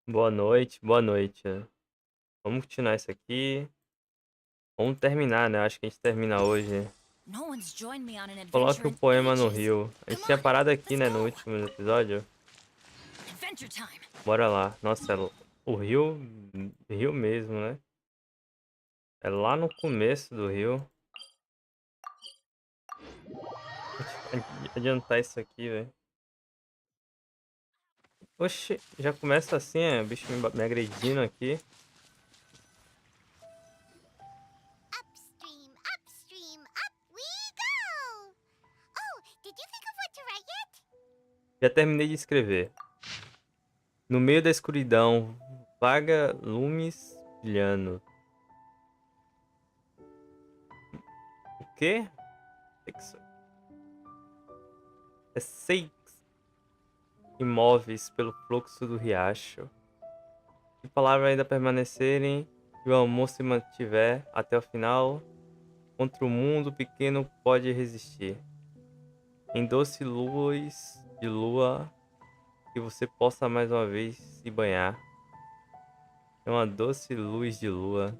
Boa noite, boa noite. Vamos continuar isso aqui. Vamos terminar, né? Acho que a gente termina hoje. No one's joined me on an Coloque adventure o in poema no ages. rio. A gente Come tinha on, parado aqui, let's né, no go. último episódio. Adventure time. Bora lá. Nossa, o rio, rio mesmo, né? É lá no começo do rio. Adiantar isso aqui, velho. Oxi, já começa assim, é? O bicho me agredindo aqui. Upstream, upstream, up we go! Oh, did you think of what to write yet? Já terminei de escrever. No meio da escuridão, vaga lumes brilhando. O quê? É seis imóveis pelo fluxo do riacho. Se palavras ainda permanecerem e o amor se mantiver até o final, contra o mundo pequeno pode resistir. Em doce luz de lua, que você possa mais uma vez se banhar. É uma doce luz de lua.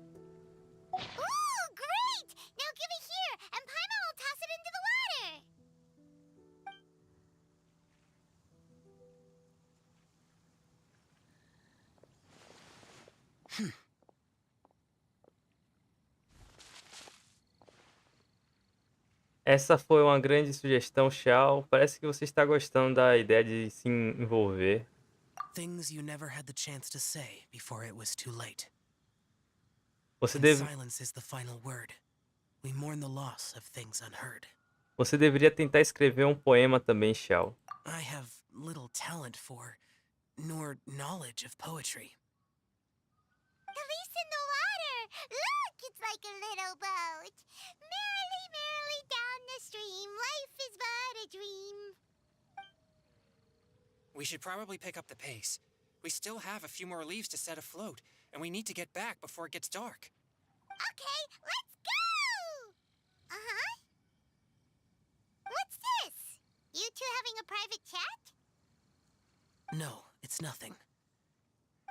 Ooh, great! Now give it here, and Paimon will toss it into the water. Essa foi uma grande sugestão, Xiao. Parece que você está gostando da ideia de se envolver. Things you never had the chance to say before it was too late. Você, And deve, silence is the final word. We mourn the loss of things unheard. você deveria tentar escrever um poema também, Xiao. I have little talent for, nor knowledge of poetry. Elise in the water! Look, it's like a little boat. Merrily, merrily down the stream, life is but a dream. We should probably pick up the pace. We still have a few more leaves to set afloat, and we need to get back before it gets dark. Okay, let's go! Uh-huh. What's this? You two having a private chat? No, it's nothing.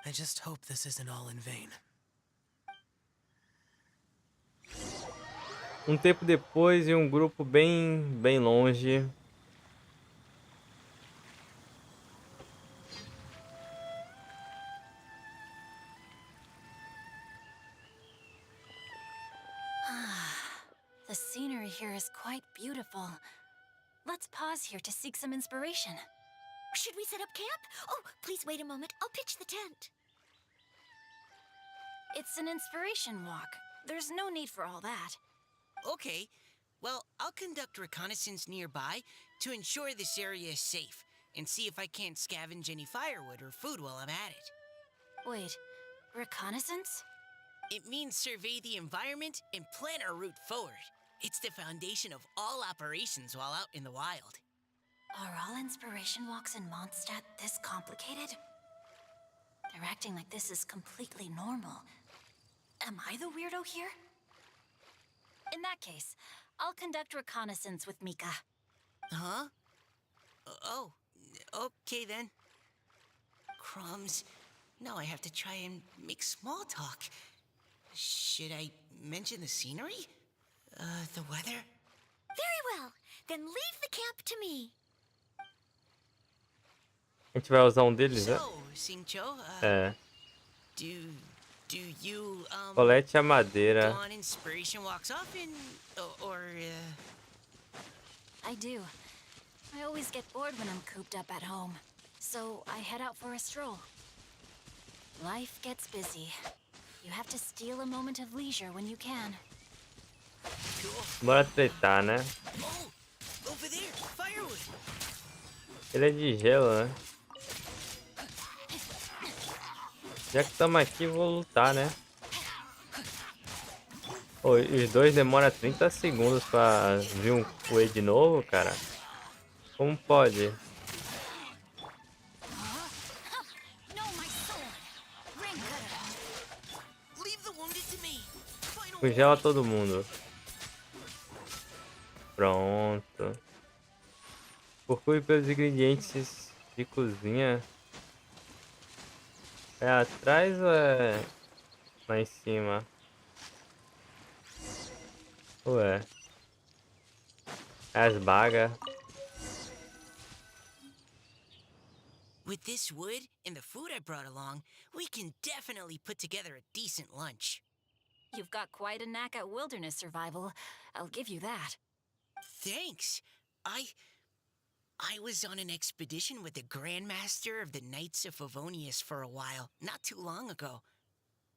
I just hope this isn't all in vain. Um tempo depois, em um grupo bem longe, The scenery here is quite beautiful. Let's pause here to seek some inspiration. Should we set up camp? Oh, please wait a moment. I'll pitch the tent. It's an inspiration walk. There's no need for all that. Okay. Well, I'll conduct reconnaissance nearby to ensure this area is safe and see if I can't scavenge any firewood or food while I'm at it. Wait, reconnaissance? It means survey the environment and plan our route forward. It's the foundation of all operations while out in the wild. Are all inspiration walks in Mondstadt this complicated? They're acting like this is completely normal. Am I the weirdo here? In that case, I'll conduct reconnaissance with Mika. Huh? Oh, okay then. Crumbs. Now I have to try and make small talk. Should I mention the scenery? The weather? Very well. Then leave the camp to me. a gente vai usar um deles, né? So, Singcho, É. do you, Colete a go madeira. on inspiration walks often? Or I do. I always get bored when I'm cooped up at home. So I head out for a stroll. Life gets busy. You have to steal a moment of leisure when you can. Cool. Bora tretar, né? Oh, over there, firewood. Ele é de gelo, né? Já que estamos aqui, vou lutar, né? Pô, os dois demoram 30 segundos pra vir o E de novo, cara. Como pode? No, my sword! Ring Leave the wounded to me. Final Congela todo mundo. Pronto. Procure pelos ingredientes de cozinha. É atrás ou é lá em cima? Ué, é as bagas. With this wood and the food I brought along, we can definitely put together a decent lunch. You've got quite a knack at wilderness survival. I'll give you that. Thanks. I was on an expedition with the Grandmaster of the Knights of Favonius for a while, not too long ago.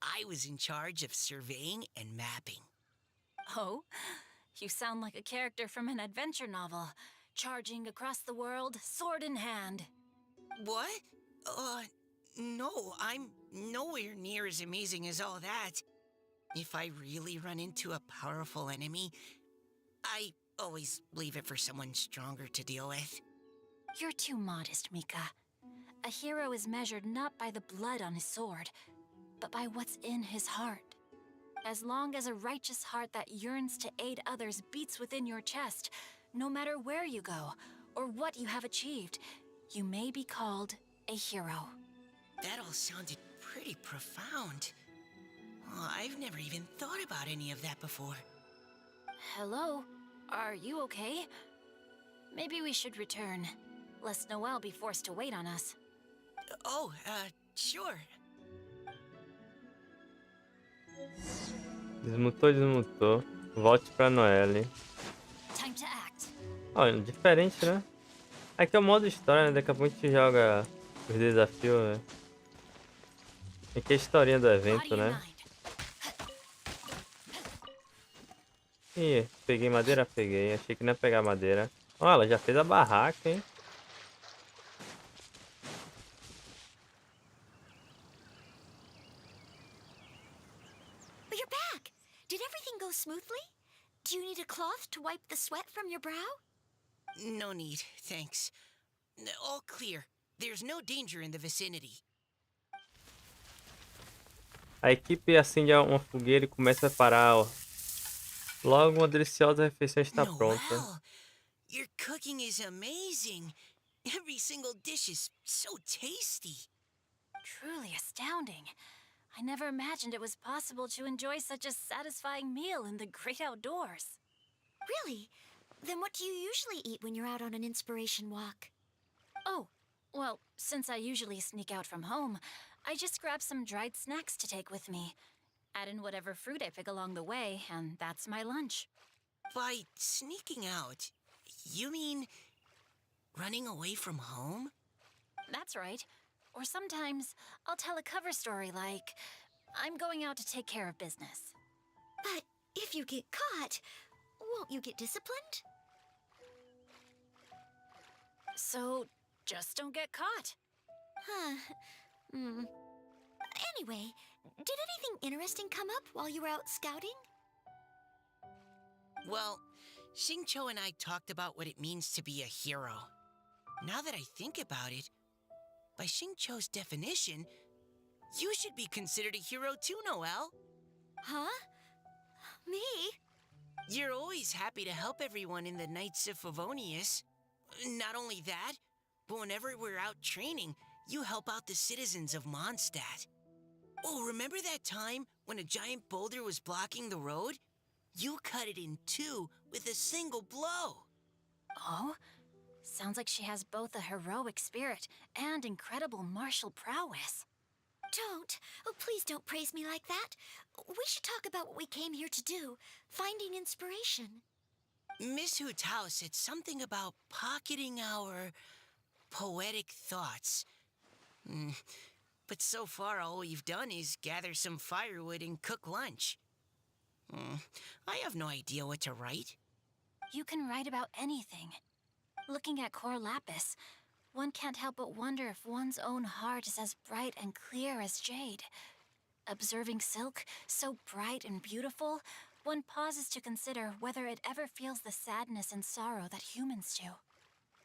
I was in charge of surveying and mapping. Oh? You sound like a character from an adventure novel. Charging across the world, sword in hand. What? No, I'm nowhere near as amazing as all that. If I really run into a powerful enemy, I always leave it for someone stronger to deal with. You're too modest, Mika. A hero is measured not by the blood on his sword, but by what's in his heart. As long as a righteous heart that yearns to aid others beats within your chest, no matter where you go or what you have achieved, you may be called a hero. That all sounded pretty profound. Oh, I've never even thought about any of that before. Hello? Are you okay? Maybe we should return, lest Noelle be forced to wait on us. Sure. Desmutou. Volte pra Noelle. Time to act. Ó, diferente, né? Aqui é o modo história, né? Daqui a pouco a gente joga os desafios, né? Aqui é a historinha do evento, né? Ih, peguei madeira? Peguei. Achei que não ia pegar madeira. Ó, ela já fez a barraca, hein? But you're back! Did everything go smoothly? Do you need a cloth to wipe the sweat from your brow? No need, thanks. All clear. There's no danger in the vicinity. A equipe acende uma fogueira e começa a preparar, ó. Logo uma deliciosa refeição está pronta. Noelle, your cooking is amazing. Every single dish is so tasty. Truly astounding. I never imagined it was possible to enjoy such a satisfying meal in the great outdoors. Really? Then what do you usually eat when you're out on an inspiration walk? Oh, well, since I usually sneak out from home, I just grab some dried snacks to take with me. Add in whatever fruit I pick along the way, and that's my lunch. By sneaking out, you mean running away from home? That's right. Or sometimes I'll tell a cover story like, I'm going out to take care of business. But if you get caught, won't you get disciplined? So, just don't get caught. Huh. Anyway, did anything interesting come up while you were out scouting? Well, Xingqiu and I talked about what it means to be a hero. Now that I think about it, by Xingqiu's definition, you should be considered a hero too, Noelle. Huh? Me? You're always happy to help everyone in the Knights of Favonius. Not only that, but whenever we're out training, you help out the citizens of Mondstadt. Oh, remember that time when a giant boulder was blocking the road? You cut it in two with a single blow. Oh? Sounds like she has both a heroic spirit and incredible martial prowess. Please don't praise me like that. We should talk about what we came here to do, finding inspiration. Miss Hu Tao said something about pocketing our poetic thoughts. But so far, all we've done is gather some firewood and cook lunch. I have no idea what to write. You can write about anything. Looking at Cor Lapis, one can't help but wonder if one's own heart is as bright and clear as jade. Observing silk, so bright and beautiful, one pauses to consider whether it ever feels the sadness and sorrow that humans do.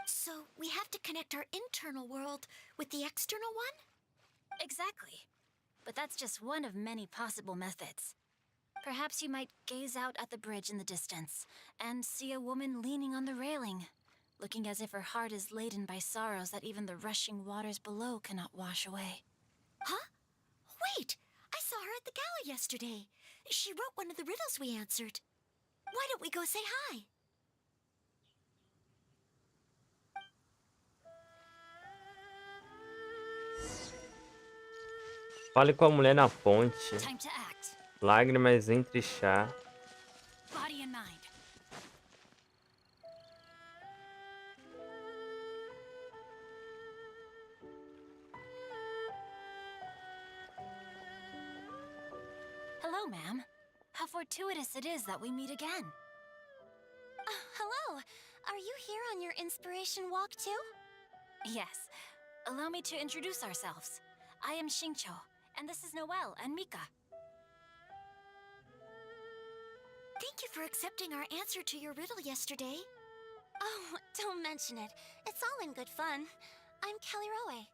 So we have to connect our internal world with the external one? Exactly. But that's just one of many possible methods. Perhaps you might gaze out at the bridge in the distance and see a woman leaning on the railing, looking as if her heart is laden by sorrows that even the rushing waters below cannot wash away. Huh? Wait, I saw her at the gala yesterday. She wrote one of the riddles we answered. Why don't we go say hi? Fale com a mulher na ponte. Time to act. Lágrimas entre chá. Body and mind. Hello, ma'am. How fortuitous it is that we meet again. Hello. Are you here on your inspiration walk too? Yes. Allow me to introduce ourselves. I am Xingqiu, and this is Noelle and Mika. Thank you for accepting our answer to your riddle yesterday. Oh, don't mention it. It's all in good fun. I'm Kelly Roe.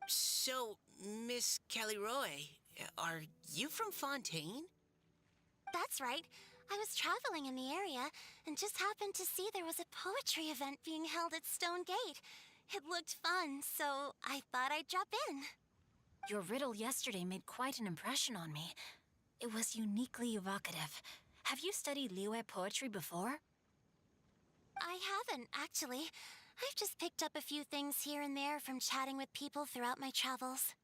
So, Miss Caliroy, are you from Fontaine? That's right. I was traveling in the area and just happened to see there was a poetry event being held at Stone Gate. It looked fun, so I thought I'd drop in. Your riddle yesterday made quite an impression on me. It was uniquely evocative. Have you studied Liyue poetry before? I haven't, actually. I've just picked up a few things here and there from chatting with people throughout my travels.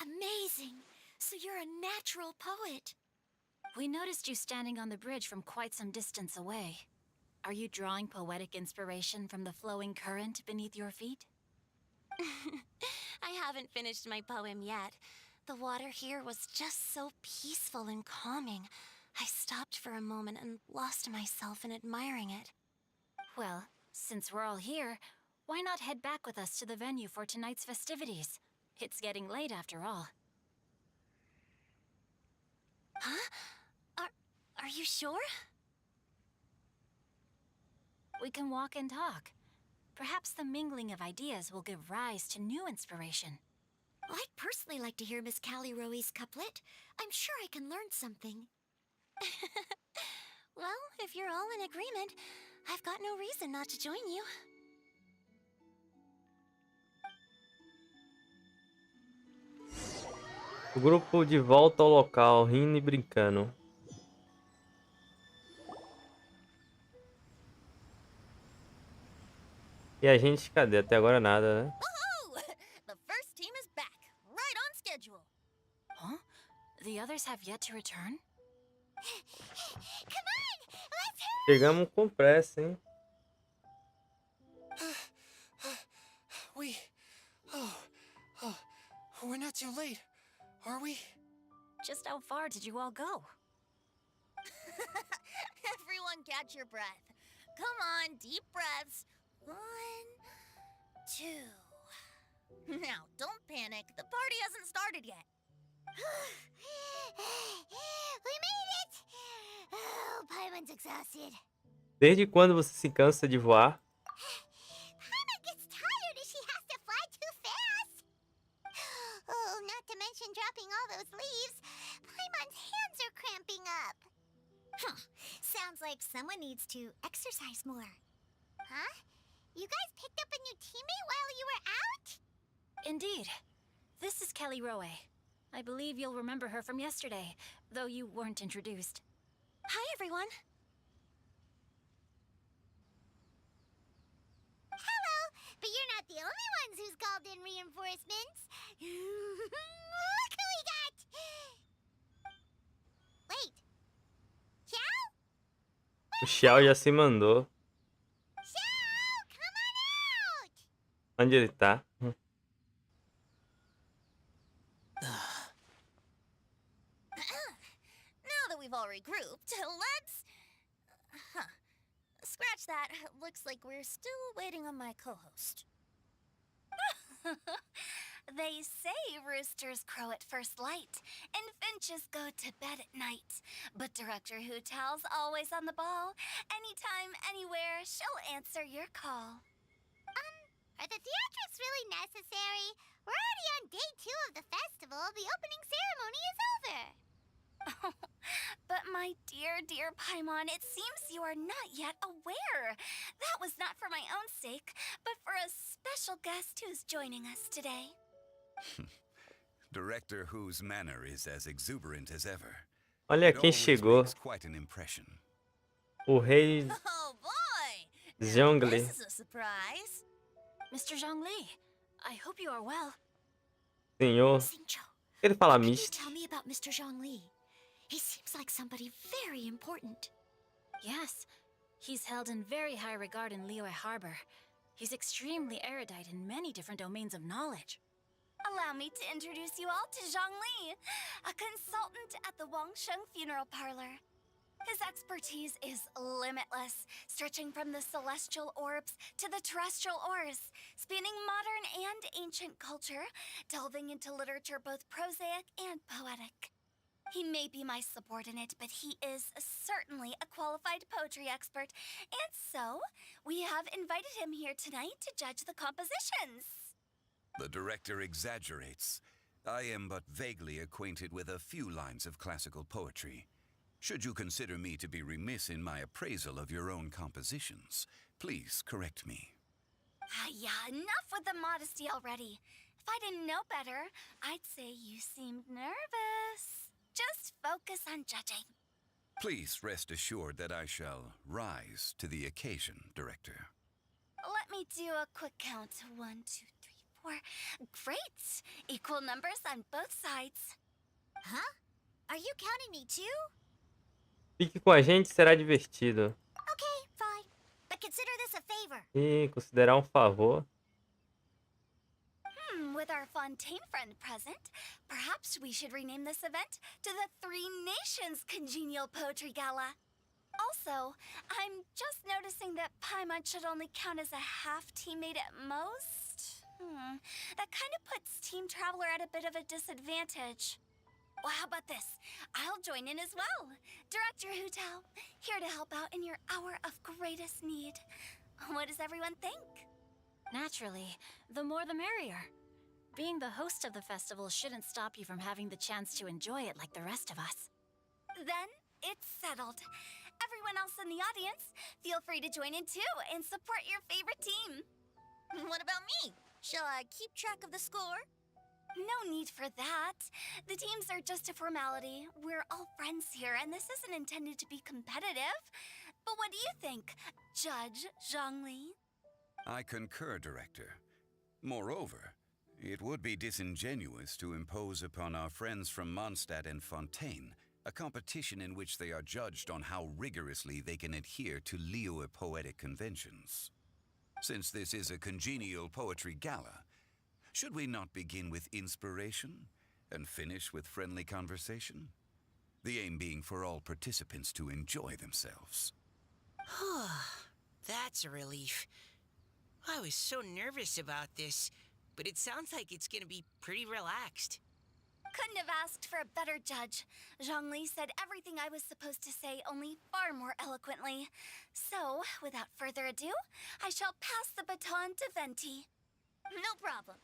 Amazing! So you're a natural poet. We noticed you standing on the bridge from quite some distance away. Are you drawing poetic inspiration from the flowing current beneath your feet? I haven't finished my poem yet. The water here was just so peaceful and calming. I stopped for a moment and lost myself in admiring it. Well, since we're all here, why not head back with us to the venue for tonight's festivities? It's getting late after all. Huh? Are you sure? We can walk and talk. Perhaps the mingling of ideas will give rise to new inspiration. I'd personally like to hear Miss Callie Roe's couplet. I'm sure I can learn something. Well, if you're all in agreement, I've got no reason not to join you. O grupo de volta ao local, rindo e brincando. E a gente, cadê? Até agora nada, né? Woohoo! The first team is back, right on schedule. Huh? The others have yet to return? Come on! Let's hurry! Chegamos com pressa, hein? We're not too late, are we? Just how far did you all go? Everyone catch your breath. Come on, deep breaths. 1, 2. Now, don't panic. The party hasn't started yet. We made it! Oh, Paimon's exhausted. Desde quando você se cansa de voar? Paimon gets tired if she has to fly too fast. Oh, not to mention dropping all those leaves. Paimon's hands are cramping up. Huh. Sounds like someone needs to exercise more. Huh? You guys picked up a new teammate while you were out? Indeed. This is Kelly Roe. I believe you'll remember her from yesterday, though you weren't introduced. Hi, everyone. Hello, but you're not the only ones who's called in reinforcements. Look who we got! Wait. Xiao? O Xiao já se mandou. Xiao, come on out! Onde ele tá? Now that we've all regrouped, let's... Scratch that. Looks like we're still waiting on my co-host. They say roosters crow at first light, and finches go to bed at night. But Director Hu Tao's always on the ball. Anytime, anywhere, she'll answer your call. Are the theatrics really necessary? We're already on day 2 of the festival. The opening ceremony is over. But my dear, dear Paimon, it seems you are not yet aware. That was not for my own sake, but for a special guest who's joining us today. Director whose manner is as exuberant as ever. Olha It quem always chegou. makes quite an impression. O rei Oh boy! Now Zhongli. this is a surprise. Mr. Zhongli, I hope you are well. Senhor. Xingqiu, Ele fala what can you mist. tell me about Mr. Zhongli? He seems like somebody very important. Yes, he's held in very high regard in Liyue Harbor. He's extremely erudite in many different domains of knowledge. Allow me to introduce you all to Zhongli, a consultant at the Wangsheng Funeral Parlor. His expertise is limitless, stretching from the celestial orbs to the terrestrial ores, spanning modern and ancient culture, delving into literature both prosaic and poetic. He may be my subordinate, but he is certainly a qualified poetry expert, and so we have invited him here tonight to judge the compositions. The director exaggerates. I am but vaguely acquainted with a few lines of classical poetry. Should you consider me to be remiss in my appraisal of your own compositions, please correct me. Yeah, enough with the modesty already. If I didn't know better, I'd say you seemed nervous. Just focus on judging. Please rest assured that I shall rise to the occasion, Director. Let me do a quick count. 1, 2, 3, 4. Great! Equal numbers on both sides. Huh? Are you counting me too? Fique com a gente, será divertido. Okay, fine. But consider this a favor. E considerar um favor. With our Fontaine friend present, perhaps we should rename this event to the Three Nations Congenial Poetry Gala. Also, I'm just noticing that Paimon should only count as a half teammate at most. That kind of puts Team Traveler at a bit of a disadvantage. Well, how about this? I'll join in as well. Director Hu Tao, here to help out in your hour of greatest need. What does everyone think? Naturally, the more the merrier. Being the host of the festival shouldn't stop you from having the chance to enjoy it like the rest of us. Then it's settled. Everyone else in the audience, feel free to join in too and support your favorite team. What about me? Shall I keep track of the score? No need for that. The teams are just a formality. We're all friends here, and this isn't intended to be competitive. But what do you think, Judge Zhongli? I concur, Director. Moreover, it would be disingenuous to impose upon our friends from Mondstadt and Fontaine a competition in which they are judged on how rigorously they can adhere to Liyue poetic conventions. Since this is a congenial poetry gala, should we not begin with inspiration and finish with friendly conversation? The aim being for all participants to enjoy themselves. That's a relief. I was so nervous about this, but it sounds like it's gonna be pretty relaxed. Couldn't have asked for a better judge. Zhongli said everything I was supposed to say, only far more eloquently. So, without further ado, I shall pass the baton to Venti. No problem.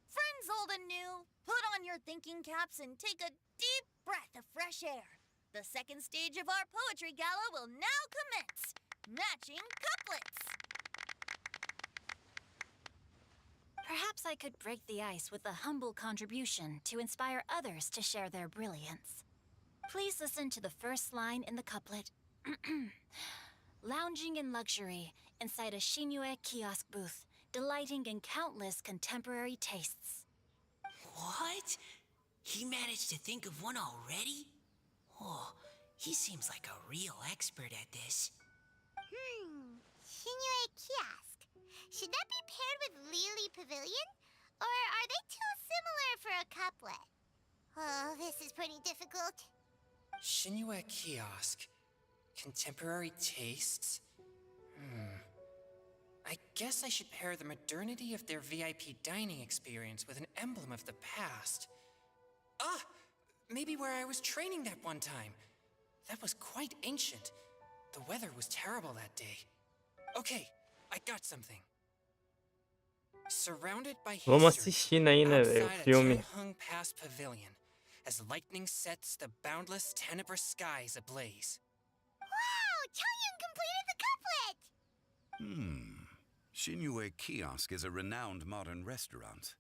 Friends old and new, put on your thinking caps and take a deep breath of fresh air. The second stage of our poetry gala will now commence. Matching couplets. Perhaps I could break the ice with a humble contribution to inspire others to share their brilliance. Please listen to the first line in the couplet. Lounging in luxury inside a Shinue kiosk booth, delighting in countless contemporary tastes. What? He managed to think of one already? Oh, he seems like a real expert at this. Shinue Kiosk. Should that be paired with Lily Pavilion? Or are they too similar for a couplet? Oh, this is pretty difficult. Shinue Kiosk. Contemporary tastes? I guess I should pair the modernity of their VIP dining experience with an emblem of the past. Ah! Maybe where I was training that one time. That was quite ancient. The weather was terrible that day. Okay, I got something. Surrounded by Vamos history, assistindo aí, né, velho, o outside a filme. Tianheng Pass Pavilion, as lightning sets the boundless tenebrous skies ablaze. Wow! Chaoyun completed the couplet! Xinyue Kiosk is a renowned modern restaurant,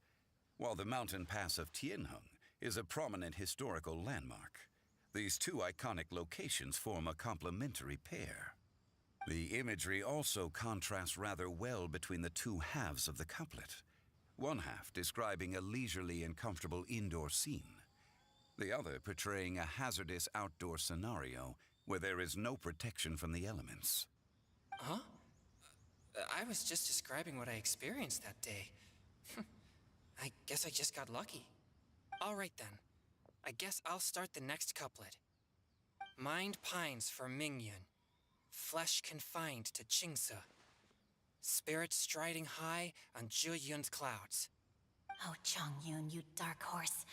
while the mountain pass of Tianheng is a prominent historical landmark. These two iconic locations form a complementary pair. The imagery also contrasts rather well between the two halves of the couplet. One half describing a leisurely and comfortable indoor scene, the other portraying a hazardous outdoor scenario where there is no protection from the elements. Huh? I was just describing what I experienced that day. I guess I just got lucky. Alright then. I guess I'll start the next couplet. Mind pines for Mingyun, flesh confined to Qingse, spirit striding high on Jueyun's clouds. Oh, Chongyun, you dark horse.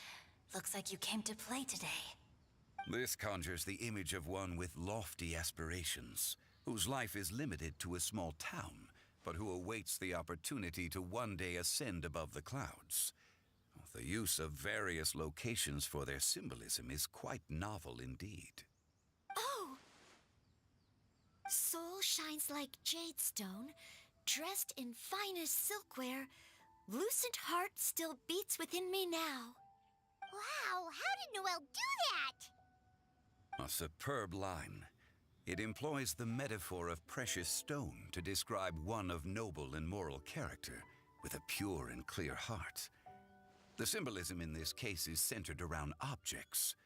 Looks like you came to play today. This conjures the image of one with lofty aspirations, whose life is limited to a small town, but who awaits the opportunity to one day ascend above the clouds. The use of various locations for their symbolism is quite novel indeed. Oh! Soul shines like jade stone, dressed in finest silkware. Lucent heart still beats within me now. Wow, how did Noelle do that? A superb line. It employs the metaphor of precious stone to describe one of noble and moral character, with a pure and clear heart. The symbolism in this case is centered around objects,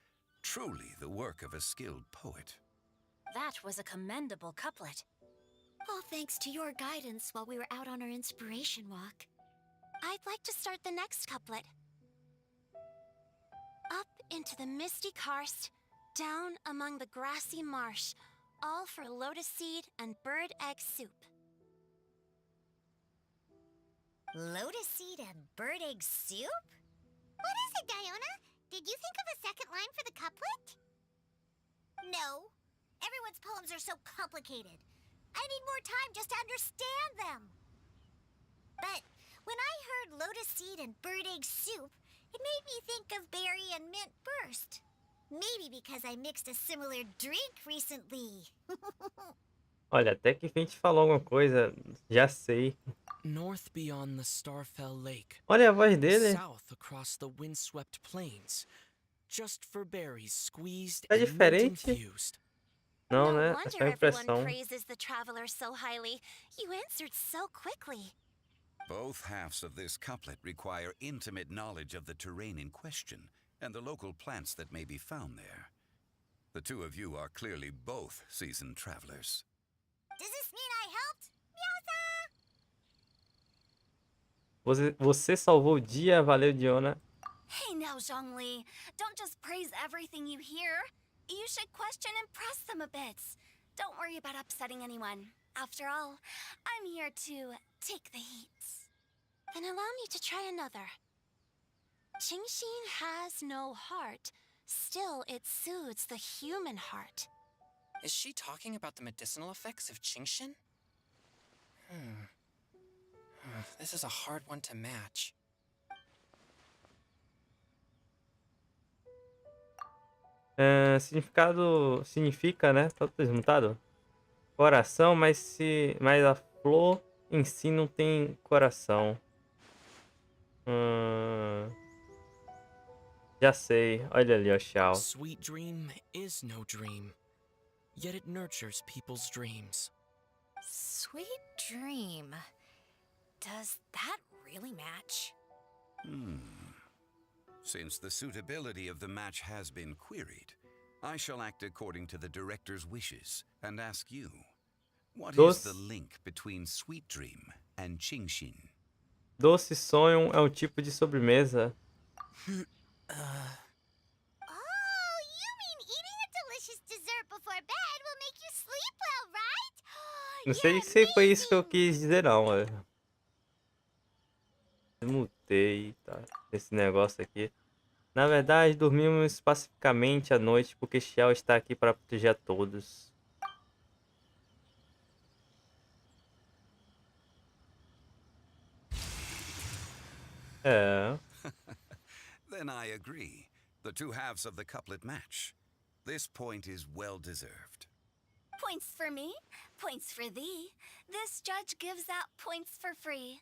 truly the work of a skilled poet. That was a commendable couplet. All thanks to your guidance while we were out on our inspiration walk. I'd like to start the next couplet. Up into the misty karst, down among the grassy marsh, all for lotus seed and bird egg soup. Lotus seed and bird egg soup? What is it, Diona? Did you think of a second line for the couplet? No. Everyone's poems are so complicated. I need more time just to understand them. But when I heard lotus seed and bird egg soup, it made me think of berry and mint burst. Maybe because I mixed a similar drink recently. Olha, até que enfim a gente falou alguma coisa. Já sei. North beyond the Starfell Lake. Olha a voz dele. South across the windswept plains. Just for berries squeezed Tá and mint diferente? infused. Não, No né? wonder Essa é a everyone impressão. praises the traveler so highly. You answered so quickly. Both halves of this couplet require intimate knowledge of the terrain in question and the local plants that may be found there. The two of you are clearly both seasoned travelers. Does this mean I helped? Você salvou o dia, valeu, Diona. Hey now, Zhongli. Don't just praise everything you hear. You should question and press them a bit. Don't worry about upsetting anyone. After all, I'm here to take the heat. Then allow me to try another. Qingxin has no heart. Still, it soothes the human heart. Is she talking about the medicinal effects of Qingxin? This is a hard one to match. Significado significa, né? Tá desmutado. Coração, mas a flor em si não tem coração. Já sei. Olha ali, ó, Xiao. Sweet dream is no dream, yet it nurtures people's dreams. Sweet dream. Does that really match? Since the suitability of the match has been queried, I shall act according to the director's wishes and ask you, what is the link between Sweet Dream and Qingxin? Doce sonho é um tipo de sobremesa. Oh, you mean eating a delicious dessert before bed will make you sleep well, right? Não sei se foi isso que eu quis dizer, não. Mutei, tá? Esse negócio aqui. Na verdade, dormimos pacificamente à noite porque Xiao está aqui para proteger a todos. Then I agree. The two halves of the couplet match. This point is well deserved. Points for me, points for thee. This judge gives out points for free.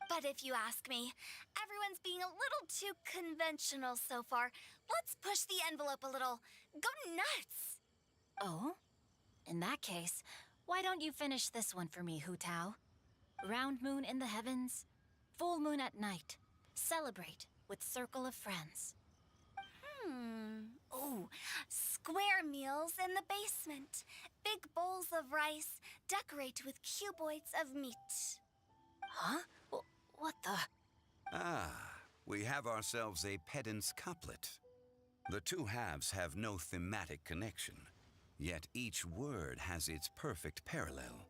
But if you ask me, everyone's being a little too conventional so far. Let's push the envelope a little. Go nuts! Oh? In that case, why don't you finish this one for me, Hu Tao? Round moon in the heavens, full moon at night. Celebrate with circle of friends. Oh, square meals in the basement. Big bowls of rice, decorate with cuboids of meat. Huh? What the? Ah, we have ourselves a pedant's couplet. The two halves have no thematic connection, yet each word has its perfect parallel,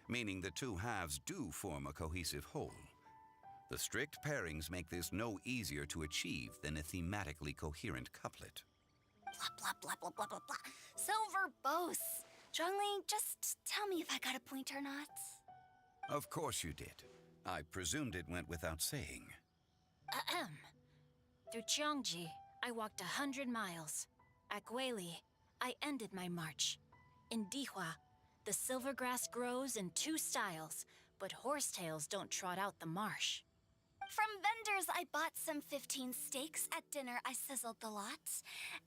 meaning the two halves do form a cohesive whole. The strict pairings make this no easier to achieve than a thematically coherent couplet. Blah, blah, blah, blah, blah, blah, blah. So verbose. Zhongli, just tell me if I got a point or not. Of course you did. I presumed it went without saying. Ahem. Through Cheongji, I walked 100 miles. At Guili, I ended my march. In Dihua, the silver grass grows in 2 styles, but horsetails don't trot out the marsh. From vendors, I bought some 15 steaks. At dinner, I sizzled the lots.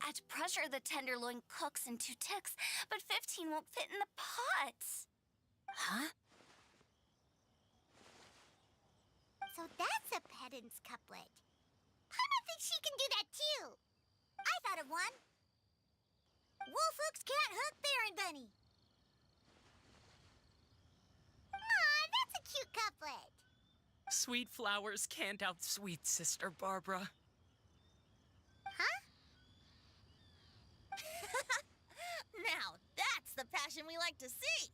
At pressure, the tenderloin cooks in 2 ticks, but 15 won't fit in the pot. Huh? So that's a pedant's couplet. Paimon thinks she can do that too. I thought of one. Wolf hooks can't hook Baron Bunny. Aw, that's a cute couplet. Sweet flowers can't outsweet Sister Barbara. Huh? Now, that's the passion we like to see.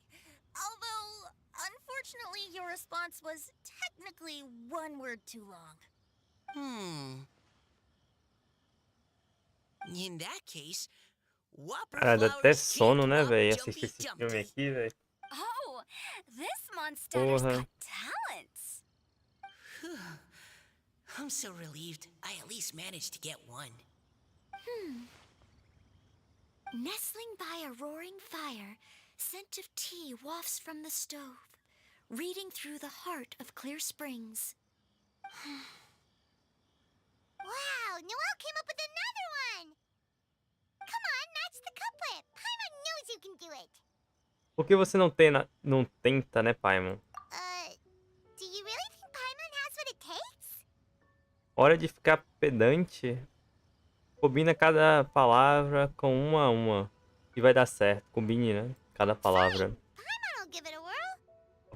Although, unfortunately, your response was technically 1 word too long. In that case, Whopper Cara, dá até flowers sono, can't né, rock velho? Assistir Jumpy esse filme Dumpty. aqui, velho. Oh, this monster's Porra. got talents. I'm so relieved I at least managed to get one. Nestling by a roaring fire, scent of tea wafts from the stove, reading through the heart of clear springs. Wow, Noelle came up with another one. Come on, match the couplet. Paimon knows you can do it. Por que você não tenta, né, Paimon? Do you really think Paimon has what it takes? Hora de ficar pedante. Combina cada palavra com uma a uma. E vai dar certo. Combine, né? Cada palavra. Paimon will give it a whirl.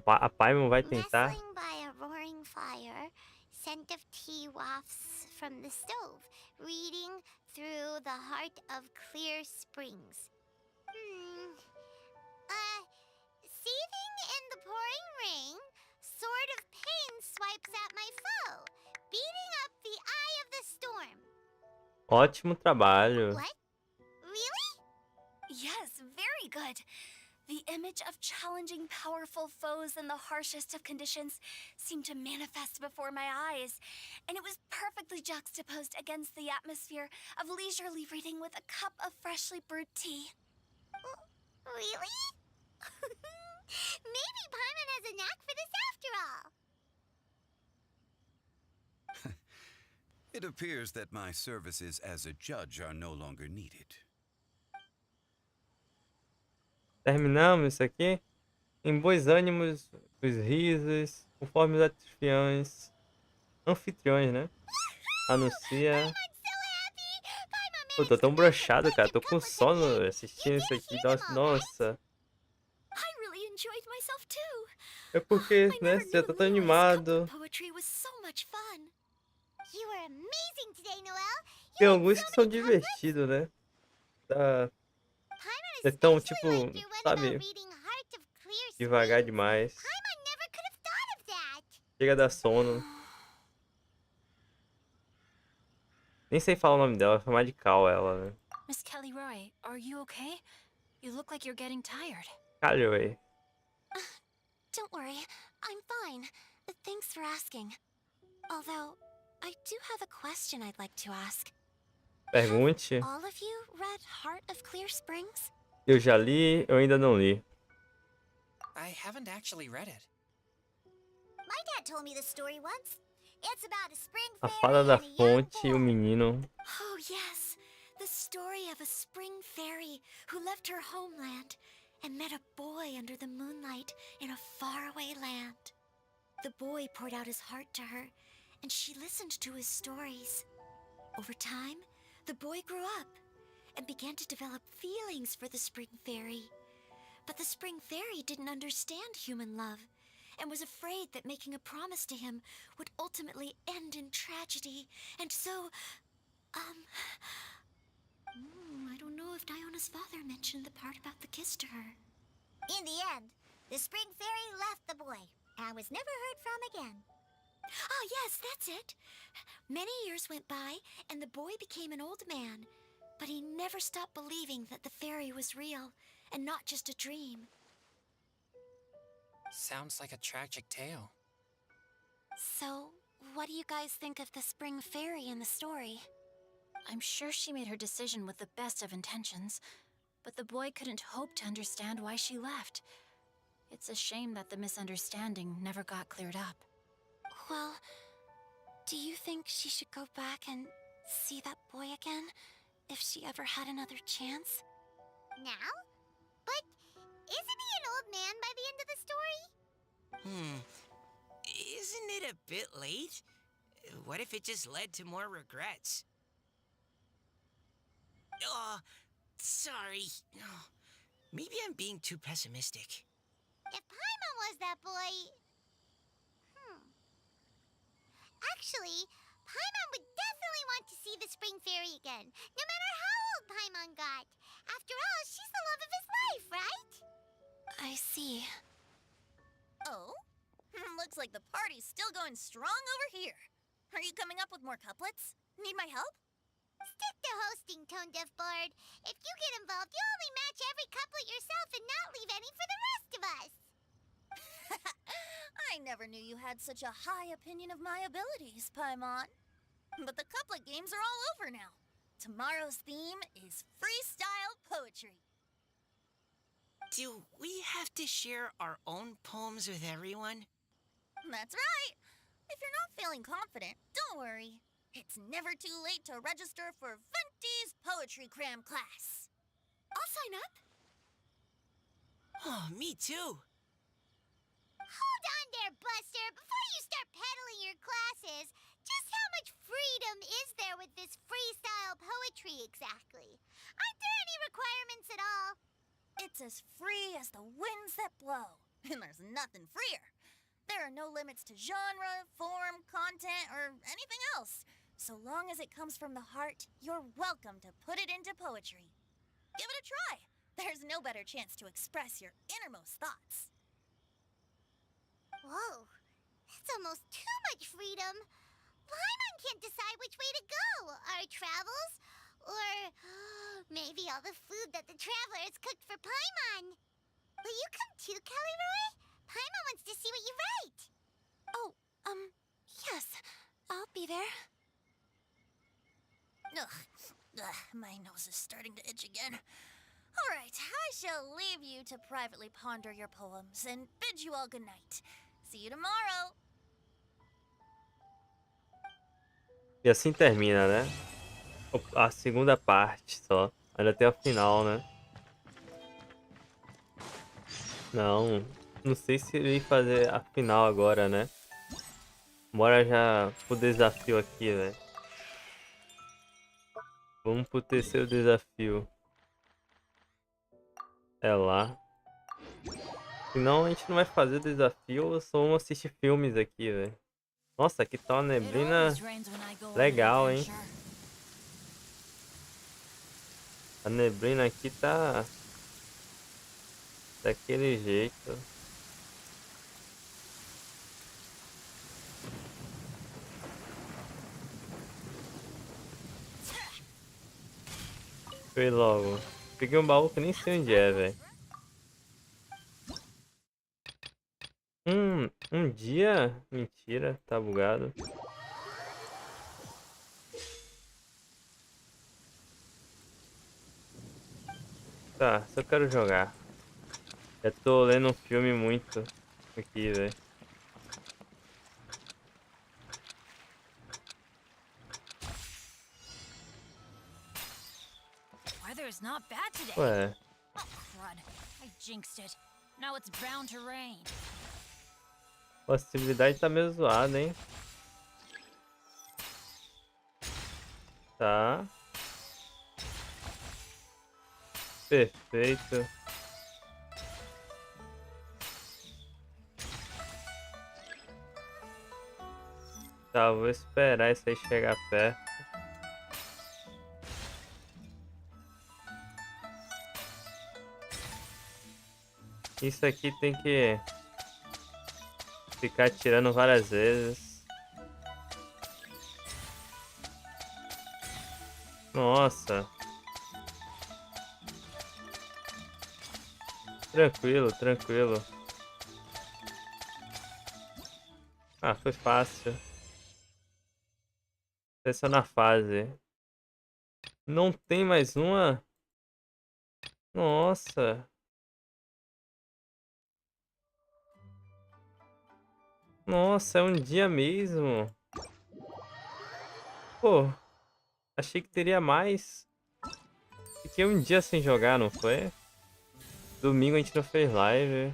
A Paimon vai tentar. Nestling by a roaring fire, scent of tea wafts from the stove, reading through the heart of clear springs. Seething in the pouring rain, sword of pain swipes at my foe, beating up the eye of the storm. Ótimo trabalho. What? Really? Yes, very good. The image of challenging powerful foes in the harshest of conditions seemed to manifest before my eyes, and it was perfectly juxtaposed against the atmosphere of leisurely reading with a cup of freshly brewed tea. Really? Maybe Paimon has a knack for this after all. It appears that my services as a judge are no longer needed. Terminamos isso aqui. Em bons ânimos, os risos, conforme os anfitriões, né? Anuncia. I'm so happy! Paimon Pô, tô tão broxado, cara. Tô com sono assistindo isso aqui. Nossa. I really enjoyed myself too. É porque, né? Você já tá tão animado. Poetry was so much fun. You were amazing today, Noelle. Tem alguns que são divertidos, né? Tá. É tão, tipo, sabe? Devagar demais. Paimon never could have thought of that. Chega a dar sono. Nem sei falar o nome dela, vou chamar de Cal ela, né? Miss Kelly Roy, are you okay? You look like you're getting tired. Calhou. Don't worry, I'm fine. Thanks for asking. Although, I do have a question I'd like to ask. Pergunte. All of you read Heart of Clear Springs? Eu já li, eu ainda não li. I haven't actually read it. My dad told me this story once. It's about a spring A fairy Fada da and a young Fonte e o boy. Menino. Oh, yes. The story of a spring fairy who left her homeland and met a boy under the moonlight in a faraway land. The boy poured out his heart to her, and she listened to his stories. Over time, the boy grew up and began to develop feelings for the spring fairy. But the spring fairy didn't understand human love and was afraid that making a promise to him would ultimately end in tragedy. And so, I don't know if Diona's father mentioned the part about the kiss to her. In the end, the spring fairy left the boy and was never heard from again. Oh, yes, that's it. Many years went by, and the boy became an old man. But he never stopped believing that the fairy was real, and not just a dream. Sounds like a tragic tale. So, what do you guys think of the spring fairy in the story? I'm sure she made her decision with the best of intentions, but the boy couldn't hope to understand why she left. It's a shame that the misunderstanding never got cleared up. Well, do you think she should go back and see that boy again, if she ever had another chance? Now? But isn't he an old man by the end of the story? Isn't it a bit late? What if it just led to more regrets? Oh, sorry. Maybe I'm being too pessimistic. If Paimon was that boy... Actually, Paimon would definitely want to see the spring fairy again, no matter how old Paimon got. After all, she's the love of his life, right? I see. Oh? Looks like the party's still going strong over here. Are you coming up with more couplets? Need my help? Stick to hosting, Tone Deaf Bard. If you get involved, you'll only match every couplet yourself and not leave any for the rest of us. I never knew you had such a high opinion of my abilities, Paimon. But the couplet games are all over now. Tomorrow's theme is freestyle poetry. Do we have to share our own poems with everyone? That's right. If you're not feeling confident, don't worry. It's never too late to register for Venti's Poetry Cram class. I'll sign up. Oh, me too. Hold on there, Buster. Before you start peddling your classes, just how much freedom is there with this freestyle poetry exactly? Aren't there any requirements at all? It's as free as the winds that blow, and there's nothing freer. There are no limits to genre, form, content, or anything else. So long as it comes from the heart, you're welcome to put it into poetry. Give it a try. There's no better chance to express your innermost thoughts. Whoa, that's almost too much freedom. Paimon can't decide which way to go. Our travels, or maybe all the food that the travelers cooked for Paimon. Will you come too, Kelly Roy? Paimon wants to see what you write. Oh, yes. I'll be there. Ugh, my nose is starting to itch again. All right, I shall leave you to privately ponder your poems and bid you all good night. See you tomorrow. E assim termina, né? A segunda parte só. Ainda tem a final, né? Não sei se ele vai fazer a final agora, né? Bora já pro desafio aqui, velho. Vamos pro terceiro desafio. É lá. Senão a gente não vai fazer desafio, só vamos assistir filmes aqui, velho. Nossa, aqui tá uma neblina legal, hein? A neblina aqui tá daquele jeito. Foi logo. Peguei um baú que nem sei onde é, velho. Um dia? Mentira, tá bugado. Tá, só quero jogar. Já tô lendo um filme muito aqui, velho. Weather's not bad today. Ué, Oh, crud. I jinxed it. Now it's bound to rain. a possibilidade tá meio zoada, hein? Tá. Perfeito. Tá, vou esperar isso aí chegar perto. Isso aqui tem que ficar tirando várias vezes. Nossa. Tranquilo, tranquilo. Ah, foi fácil. Seleciona a fase. Não tem mais uma? Nossa. Nossa, é um dia mesmo. Pô, achei que teria mais. Fiquei um dia sem jogar, não foi? Domingo a gente não fez live.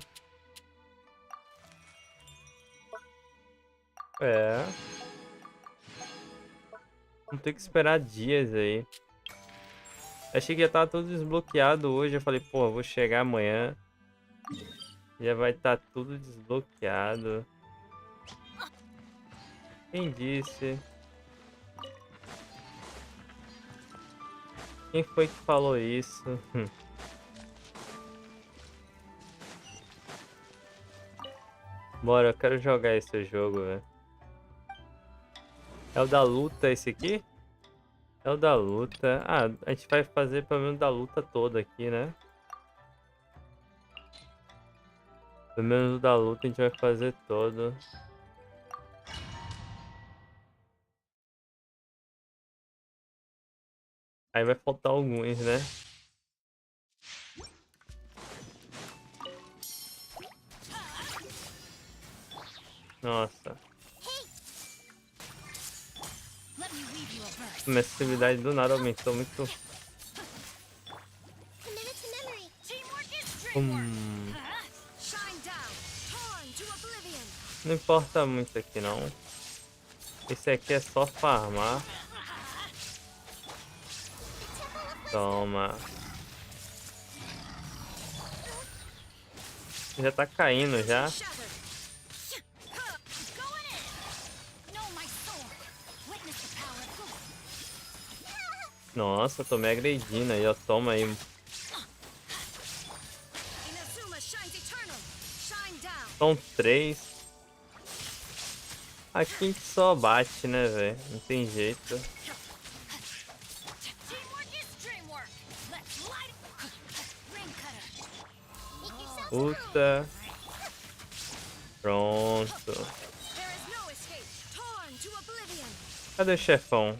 É. Vamos ter que esperar dias aí. Achei que já tava tudo desbloqueado hoje. Eu falei, pô, vou chegar amanhã. Já vai estar tudo desbloqueado. Quem disse? Quem foi que falou isso? Bora, eu quero jogar esse jogo, velho. É o da luta esse aqui? É o da luta. Ah, a gente vai fazer pelo menos da luta toda aqui, né? Pelo menos o da luta a gente vai fazer todo. Aí vai faltar alguns, né? Nossa. Let me weave you a verse. Minha sensibilidade do nada aumentou muito. Commit it to memory. Teamwork is dreamwork. Hum, Shine down. Torn to oblivion. não importa muito aqui não. Esse aqui é só farmar. Toma. Já tá caindo já. Shattered. Going in. Know my sword. Witness the power of God. Nossa, tô me agredindo aí, ó. Toma aí. Inazuma shines eternal. Shine down. São 3. Aqui a gente só bate, né, velho? Não tem jeito. Teamwork is dreamwork. Let's light it. Ring cutter. Make yourself Puta. Pronto. There is no escape. Torn to oblivion. Cadê o chefão?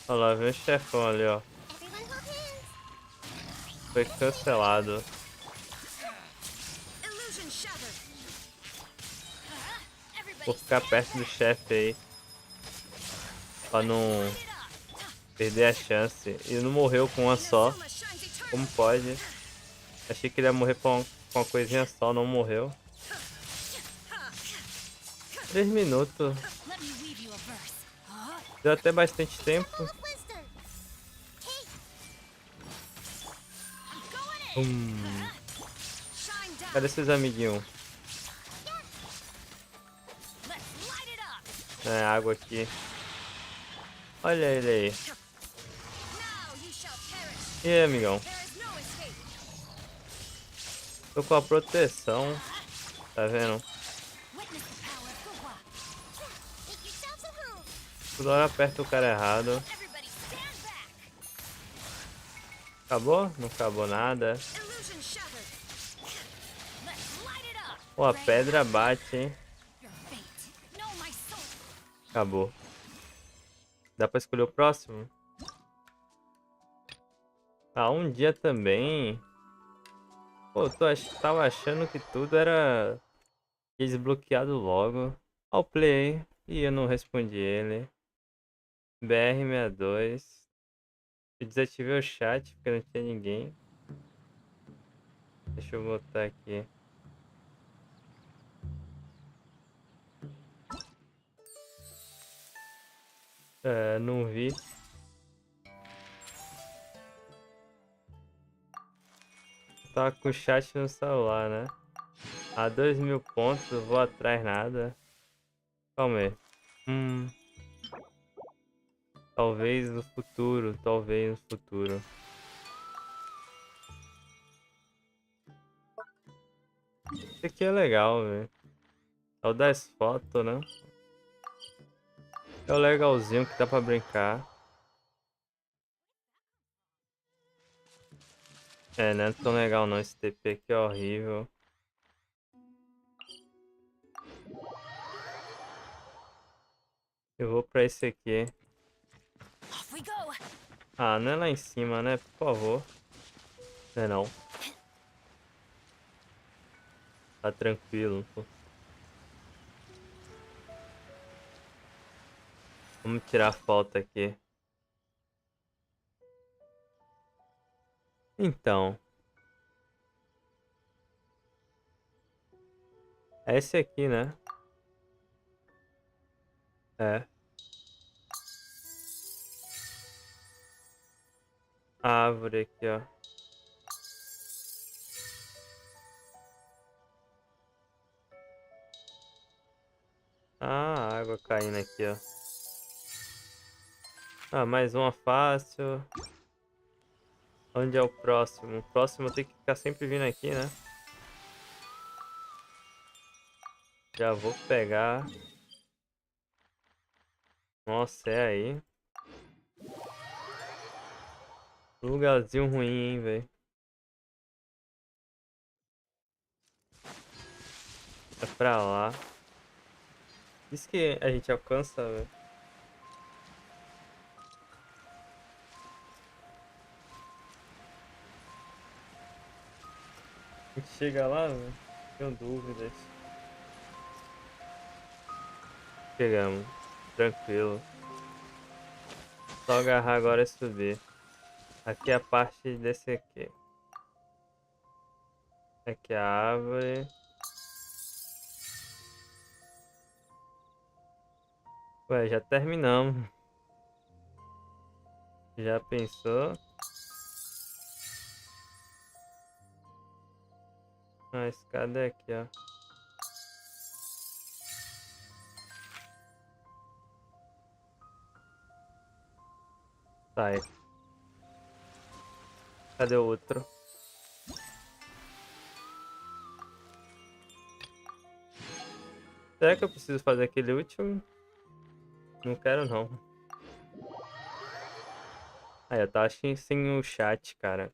Olha lá, vem o chefão ali, ó. everyone hold hands. Foi cancelado. Illusion shattered. Vou ficar perto do chefe aí. Pra não perder a chance. Ele não morreu com uma só. Inazuma shines eternal. Como pode? Achei que ele ia morrer com uma coisinha só, não morreu. 3 minutos. Let me weave you a verse. Deu até bastante tempo. Full of wisdom. Hey, Going in. Shine down. Cadê esses amiguinhos? Let's light it up. É, água aqui. Olha ele aí. Now you shall perish. E aí, amigão? There is no escape. Tô com a proteção. Tá vendo? Witness the power of Coalla. make yourselves a home. Toda hora aperta o cara errado. Everybody stand back. Acabou? Não acabou nada. Illusion shattered. Let's light it up. Pô, a pedra bate, hein? Your fate. Know my soul. Acabou. Dá pra escolher o próximo? Ah, um dia também. Pô, tava achando que tudo era desbloqueado logo. Ao play e eu não respondi ele. BR62. Eu desativei o chat porque não tinha ninguém. Deixa eu botar aqui. É, não vi. Tava com o chat no celular, né? A 2000 pontos, eu vou atrás nada. Calma aí. Talvez no futuro, talvez no futuro. Esse aqui é legal, velho. É o das fotos, né? É o legalzinho que dá pra brincar. É, não é tão legal não, esse TP aqui é horrível. Eu vou pra esse aqui. Off we go. Ah, não é lá em cima, né? Por favor. Não é não. Tá tranquilo, pô. Vamos tirar a foto aqui. Então. É esse aqui, né? É. A árvore aqui, ó. Ah, a água caindo aqui, ó. Ah, mais uma fácil. Onde é o próximo? O próximo eu tenho que ficar sempre vindo aqui, né? Já vou pegar. Nossa, é aí. Lugarzinho ruim, hein, velho. É pra lá. Isso que a gente alcança, velho. A gente chega lá, velho. Tenho dúvidas. Chegamos. Tranquilo. Só agarrar agora e subir. Aqui é a parte desse aqui. Aqui é a árvore. Ué, já terminamos. Já pensou? A escada é aqui, ó. Sai. Cadê o outro? Será que eu preciso fazer aquele último? Não quero, não. Aí, eu tava sem o chat, cara.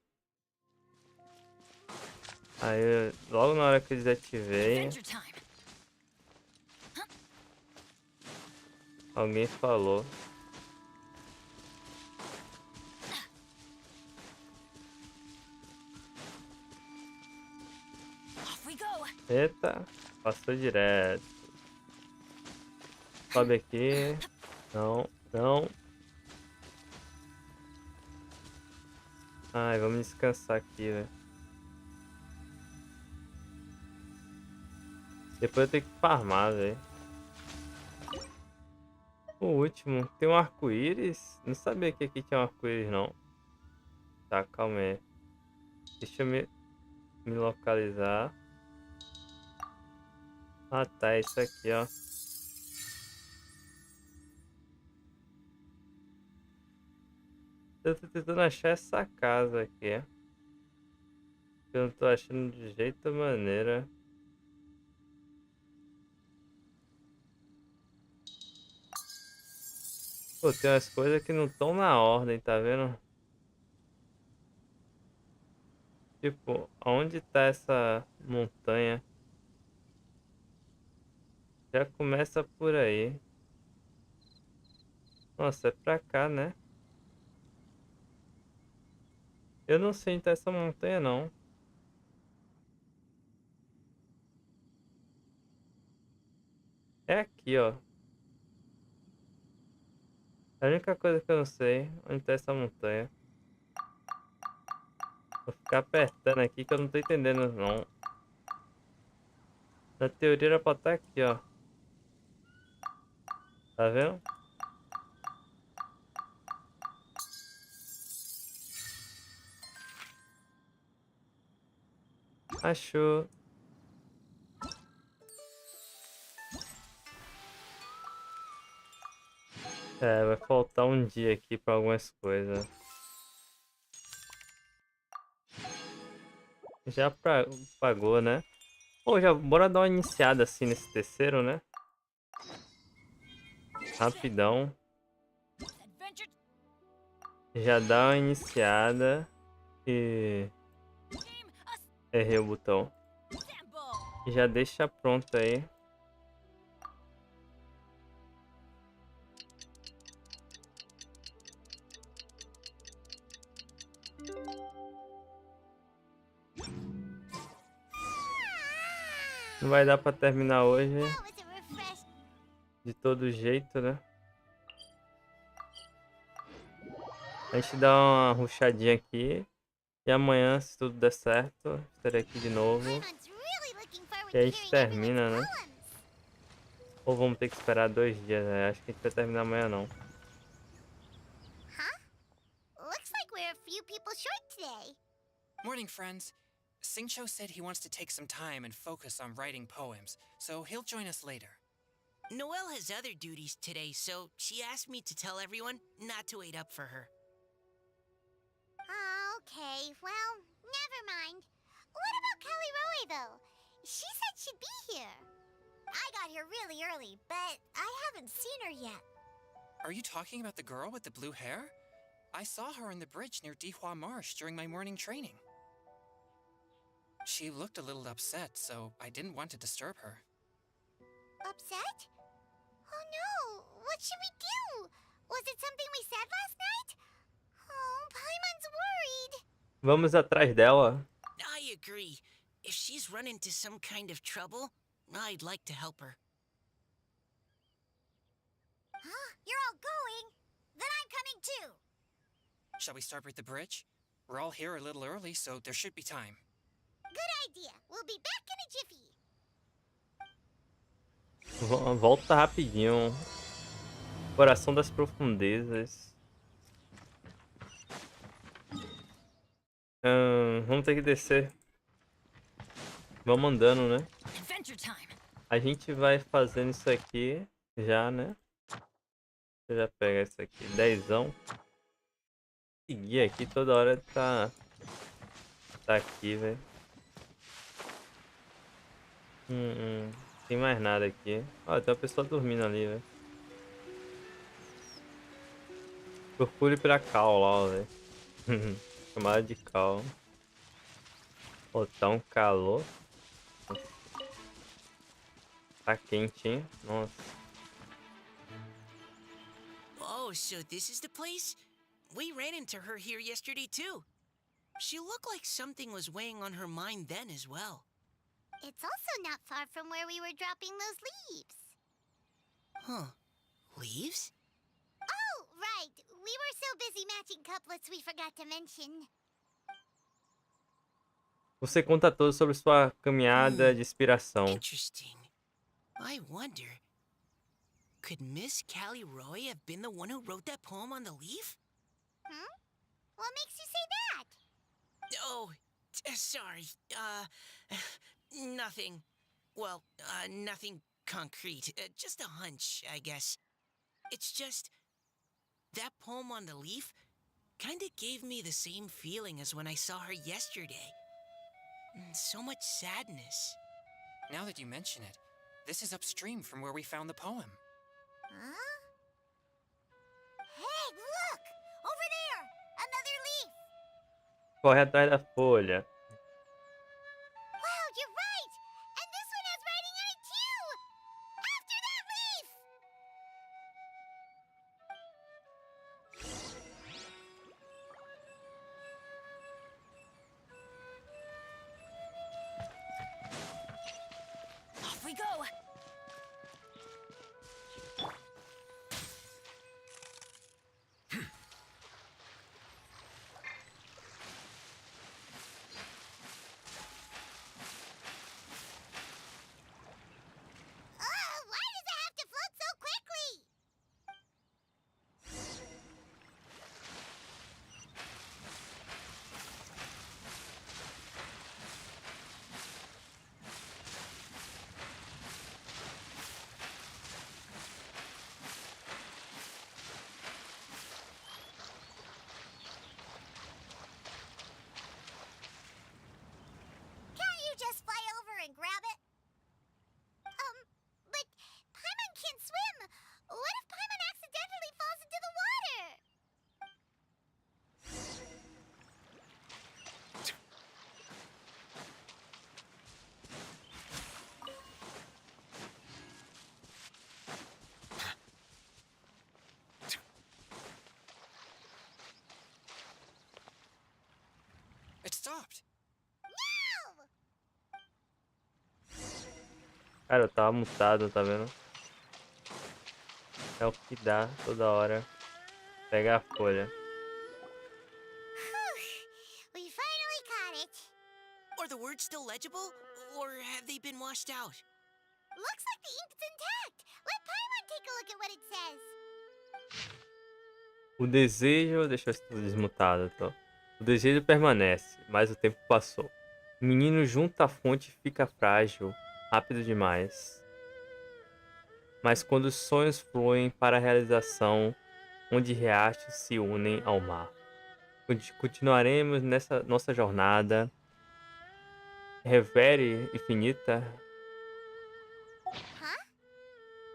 Aí, logo na hora que eu desativei, Adventure time. alguém falou. Off we go. Eita, passou direto. Sobe aqui. Não, não. Ai, vamos descansar aqui, velho. Depois eu tenho que farmar, velho. O último. Tem um arco-íris? Não sabia que aqui tinha um arco-íris, não. Tá, calma aí. Deixa eu me localizar. Ah, tá. É isso aqui, ó. Eu tô tentando achar essa casa aqui. Eu não tô achando de jeito maneira. Pô, tem umas coisas que não estão na ordem, tá vendo? Tipo, onde tá essa montanha? Já começa por aí. Nossa, é pra cá, né? Eu não sei onde tá essa montanha, não. É aqui, ó. É a única coisa que eu não sei onde tá essa montanha. Vou ficar apertando aqui que eu não tô entendendo, não. Na teoria era pra estar aqui, ó. Tá vendo? Achou. É, vai faltar um dia aqui pra algumas coisas. Já pagou, né? Pô, já bora dar uma iniciada assim nesse terceiro, né? Rapidão. Adventure Já dá uma iniciada e team errei o botão. assemble! E já deixa pronto aí. Não vai dar pra terminar hoje That was a refresh. de todo jeito, né? A gente dá uma rushadinha aqui. E amanhã, se tudo der certo, estarei aqui de novo. Paimon's really looking forward E a to gente hearing termina, everyone's né? poems. Ou vamos ter que esperar 2 dias, né? Acho que a gente vai terminar amanhã, não. Huh? Looks like we're a few people short today. Morning, friends. Singcho said he wants to take some time and focus on writing poems, so he'll join us later. Noelle has other duties today, so she asked me to tell everyone not to wait up for her. Oh, okay. Well, never mind. What about Kelly Roy, though? She said she'd be here. I got here really early, but I haven't seen her yet. Are you talking about the girl with the blue hair? I saw her on the bridge near Dihua Marsh during my morning training. She looked a little upset, so I didn't want to disturb her. Upset? Oh no! What should we do? Was it something we said last night? Oh, Paimon's worried. Vamos atrás dela. I agree. If she's run into some kind of trouble, I'd like to help her. Huh? You're all going? Then I'm coming too. Shall we start with the bridge? We're all here a little early, so there should be time. Good idea. We'll be back in a jiffy. Volta rapidinho. Coração das profundezas. Vamos ter que descer. Vamos andando, né? Adventure time! A gente vai fazendo isso aqui já, né? Deixa eu já pegar isso aqui. 10ão. Seguir aqui toda hora tá aqui, velho. Tem mais nada aqui. Ó, tem uma pessoa dormindo ali, velho. Procure pra Coalla, velho. Chamada de Coalla. Pô, tá um calor. Tá quente, hein? Nossa. Oh, so this is the place? We ran into her here yesterday, too. She looked like something was weighing on her mind then as well. It's also not far from where we were dropping those leaves. Huh. Leaves? Oh, right. We were so busy matching couplets we forgot to mention. Você conta tudo sobre sua caminhada de inspiração. Interesting. I wonder, could Miss Callie Roy have been the one who wrote that poem on the leaf? Hmm? What makes you say that? Oh, sorry. Nothing. Well, nothing concrete. Just a hunch, I guess. It's just, that poem on the leaf kinda gave me the same feeling as when I saw her yesterday. So much sadness. Now that you mention it, this is upstream from where we found the poem. Huh? Hey, look! Over there! Another leaf! Corre atrás da folha. Wow, you're right! And this one has writing on it too! After that leaf! stopped. Cara, eu tava mutado, tá vendo? É o que dá toda hora. Pega a folha. We finally caught it. Are the words still legible, or have they been washed out? Looks like the ink's intact. Let Paimon take a look at what it says. O desejo... Deixa eu estar desmutado, então. O desejo permanece, mas o tempo passou. O menino junto à fonte fica frágil, rápido demais. Mas quando os sonhos fluem para a realização, onde riachos se unem ao mar. Continuaremos nessa nossa jornada revere infinita. Huh?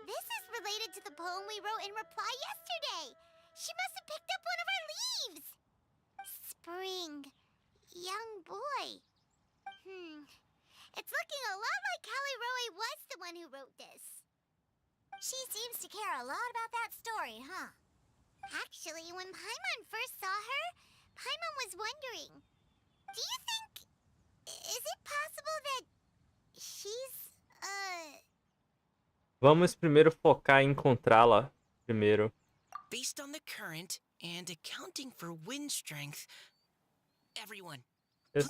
This is related to the poem we wrote in reply yesterday. She must have picked up one of our leaves. Spring. Young boy. It's looking a lot like Callie Roe was the one who wrote this. She seems to care a lot about that story, huh? Actually, when Paimon first saw her, Paimon was wondering, do you think... Is it possible that she's, Vamos primeiro focar em encontrá-la primeiro. Based on the current and accounting for wind strength, everyone, Eu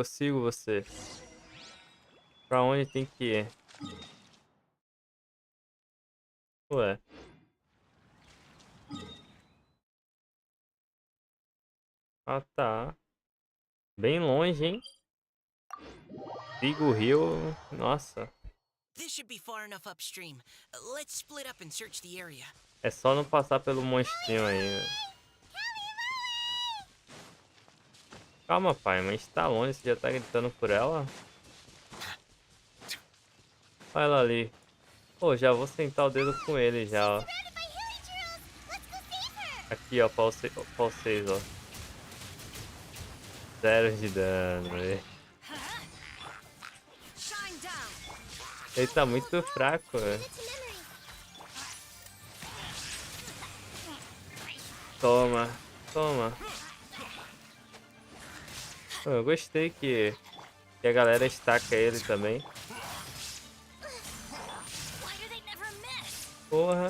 sigo você. Pra onde tem que ir? Ué. Ah, tá. Bem longe, hein? Sigo o rio. Nossa. this should be far enough upstream. Let's split up and search the area. É só não passar pelo monstrinho aí. Calma, pai. Mas tá longe. Você já tá gritando por ela? Olha ela ali. Pô, já vou sentar o dedo com ele já, ó. Aqui, ó. Pau 6, ó. 0 de dano. Ele tá muito fraco, velho. Toma, toma. Pô, eu gostei que a galera estaca ele também. Porra.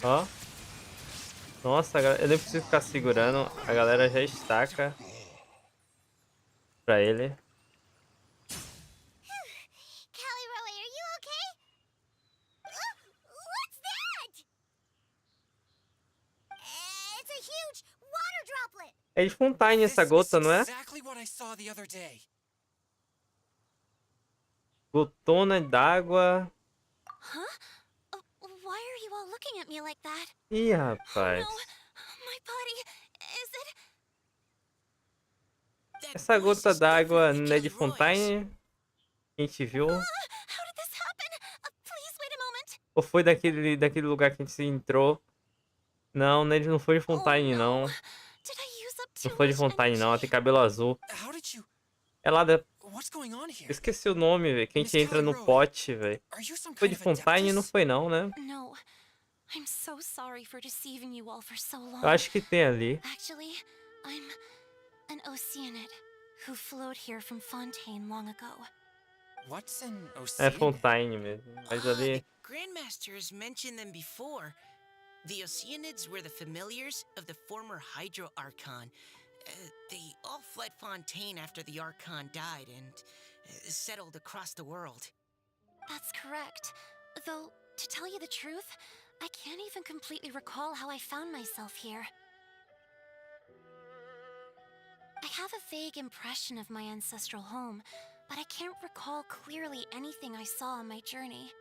Ó. Nossa, eu nem preciso ficar segurando. A galera já estaca pra ele. Callie Roe, are you okay? What's that? It's a huge water droplet. É de Fontaine essa gota, não é? Exactly what I saw the other day. Gotona d'água. Huh? Why are you all looking at me like that? Ih, rapaz. No, my body, is it? That Essa voice gota is d'água definitely não é de Kelly Roy's. Fontaine? Que a gente viu? How did this happen? Please wait a moment. Ou foi daquele lugar que a gente entrou? Não, ele não foi de Fontaine, Oh, não. no. Did I use up too Não foi de much Fontaine, não. Ela energy? tem cabelo azul. How did you... É lá da... What's going on here? Esqueci o nome, velho. Que a gente entra no pote, velho. Are you some Foi kind de of Fontaine? Não adeptus? foi, não, né? No. I'm so sorry for deceiving you all for so long. Eu acho que tem ali. Actually, I'm an Oceanid who flowed here from Fontaine long ago. What's an É Oceanid? Fontaine mesmo. Mas ali... The Grandmasters mentioned them before. The Oceanids were the familiars of the former Hydro Archon. They all fled Fontaine after the Archon died and settled across the world. That's correct. Though, to tell you the truth, I can't even completely recall how I found myself here. I have a vague impression of my ancestral home, but I can't recall clearly anything I saw on my journey.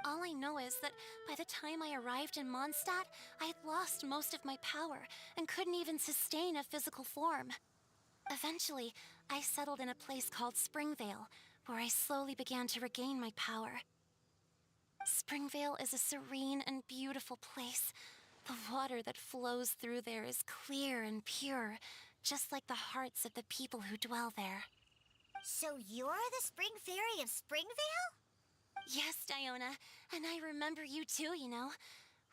All I know is that by the time I arrived in Mondstadt, I had lost most of my power and couldn't even sustain a physical form. Eventually, I settled in a place called Springvale, where I slowly began to regain my power. Springvale is a serene and beautiful place. The water that flows through there is clear and pure, just like the hearts of the people who dwell there. So you're the Spring Fairy of Springvale? Yes, Diona, and I remember you too, you know.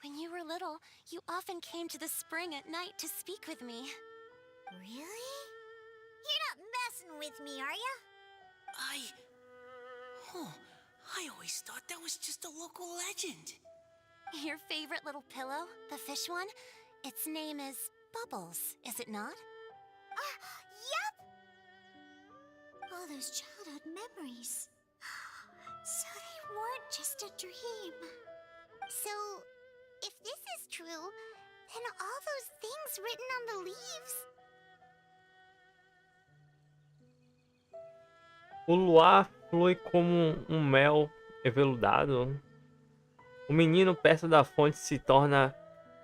When you were little, you often came to the spring at night to speak with me. Really? You're not messing with me, are ya? I always thought that was just a local legend. Your favorite little pillow, the fish one? Its name is Bubbles, is it not? Yup! All those childhood memories. So they weren't just a dream. So, if this is true, then all those things written on the leaves... O luar flui como um mel eveludado. O menino perto da fonte se torna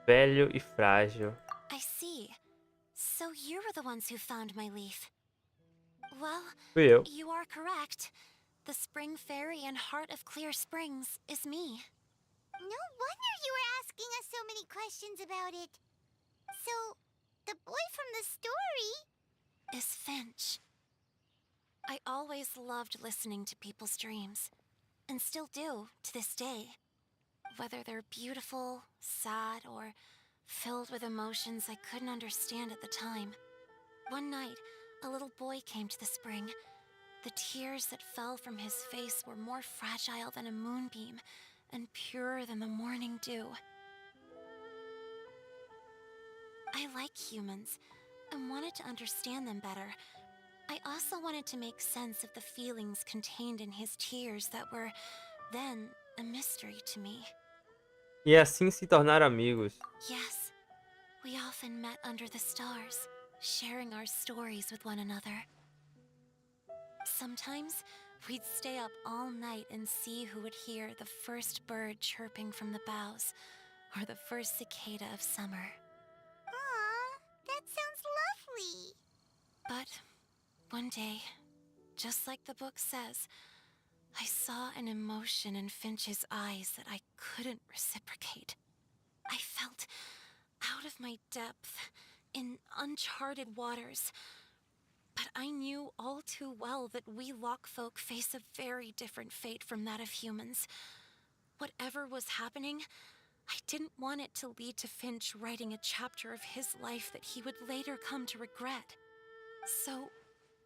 velho e frágil. I see. So you were the ones who found my leaf. Well, Fui eu. you are correct. The spring fairy and heart of clear springs is me. No wonder you were asking us so many questions about it. So, the boy from the story... Is Finch. I always loved listening to people's dreams, and still do to this day. Whether they're beautiful, sad, or filled with emotions I couldn't understand at the time. One night, a little boy came to the spring. The tears that fell from his face were more fragile than a moonbeam, and purer than the morning dew. I like humans, and wanted to understand them better. I also wanted to make sense of the feelings contained in his tears that were, then, a mystery to me. E assim se tornaram amigos. Yes, we often met under the stars, sharing our stories with one another. Sometimes, we'd stay up all night and see who would hear the first bird chirping from the boughs, or the first cicada of summer. Aw, that sounds lovely. But one day, just like the book says, I saw an emotion in Finch's eyes that I couldn't reciprocate. I felt out of my depth, in uncharted waters. But I knew all too well that we Lockfolk face a very different fate from that of humans. Whatever was happening, I didn't want it to lead to Finch writing a chapter of his life that he would later come to regret. So,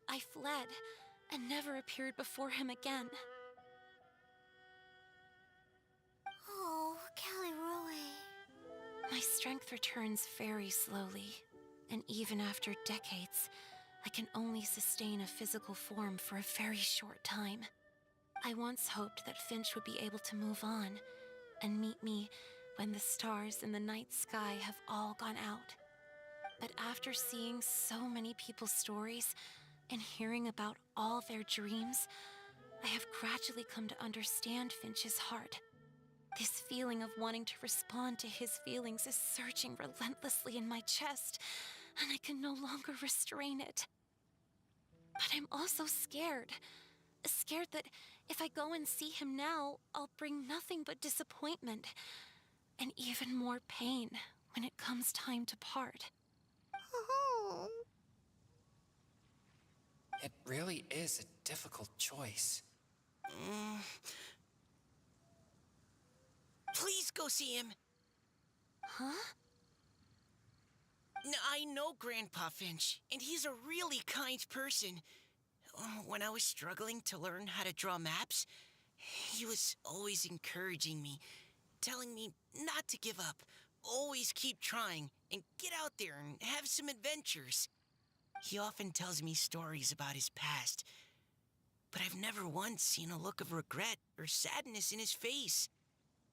I fled, and never appeared before him again. Oh, Caliroe. My strength returns very slowly, and even after decades, I can only sustain a physical form for a very short time. I once hoped that Finch would be able to move on, and meet me when the stars in the night sky have all gone out. But after seeing so many people's stories, and hearing about all their dreams, I have gradually come to understand Finch's heart. This feeling of wanting to respond to his feelings is surging relentlessly in my chest, and I can no longer restrain it. But I'm also scared. Scared that if I go and see him now, I'll bring nothing but disappointment, and even more pain when it comes time to part. Oh. It really is a difficult choice. Please go see him. Huh? I know Grandpa Finch, and he's a really kind person. When I was struggling to learn how to draw maps, he was always encouraging me, telling me not to give up, always keep trying, and get out there and have some adventures. He often tells me stories about his past, but I've never once seen a look of regret or sadness in his face.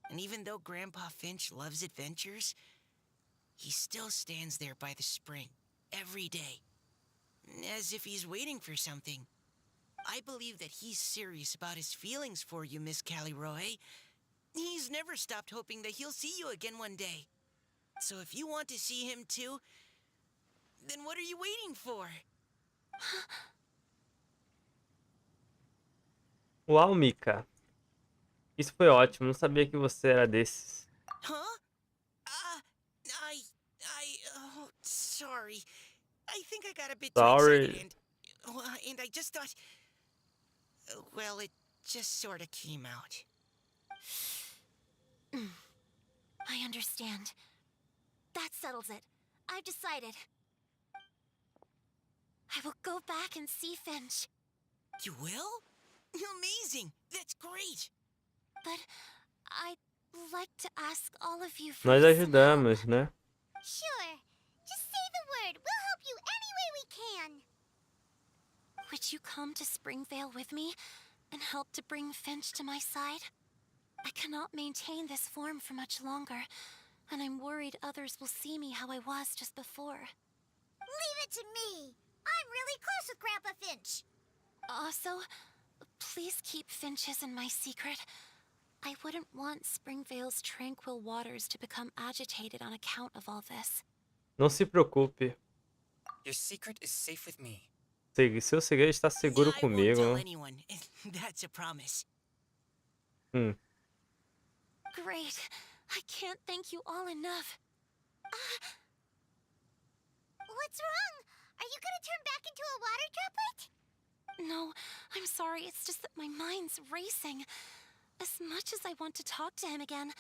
And even though Grandpa Finch loves adventures, he still stands there by the spring every day, as if he's waiting for something. I believe that he's serious about his feelings for you, Miss Caliroe. He's never stopped hoping that he'll see you again one day. So if you want to see him too, then what are you waiting for? Uau, Mika. Isso foi ótimo. Não sabia que você era desses. Huh? Sorry. I think I got a bit too Sorry. excited and I just thought... Well, it just sort of came out. I understand. That settles it. I've decided. I will go back and see Finch. You will? Amazing! That's great! But I'd like to ask all of you for Nós some ajudamos, help. né? Sure. Just say the word. We'll help you any way we can. Would you come to Springvale with me and help to bring Finch to my side? I cannot maintain this form for much longer, and I'm worried others will see me how I was just before. Leave it to me. I'm really close with Grandpa Finch. Also, please keep Finch's in my secret. I wouldn't want Springvale's tranquil waters to become agitated on account of all this. Não se preocupe. Your secret is safe with me. Seu segredo está seguro I won't comigo. tell anyone. That's a promise. Hum. Great. I can't thank you all enough. What's wrong? Are you gonna turn back into a water droplet? No, I'm sorry. It's just that my mind's racing. As much as I want to talk to him again,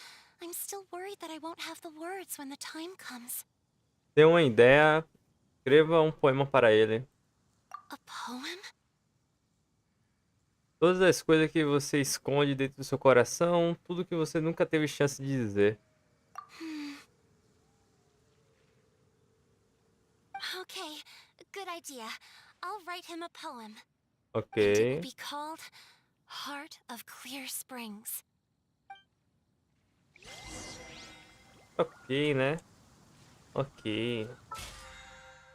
I'm still worried that I won't have the words when the time comes. Dê uma ideia. Escreva um poema para ele. A poem? Todas as coisas que você esconde dentro do seu coração, tudo que você nunca teve chance de dizer. Okay, good idea. I'll write him a poem. And it will Ok. be called Heart of Clear Springs. Ok, né? Ok.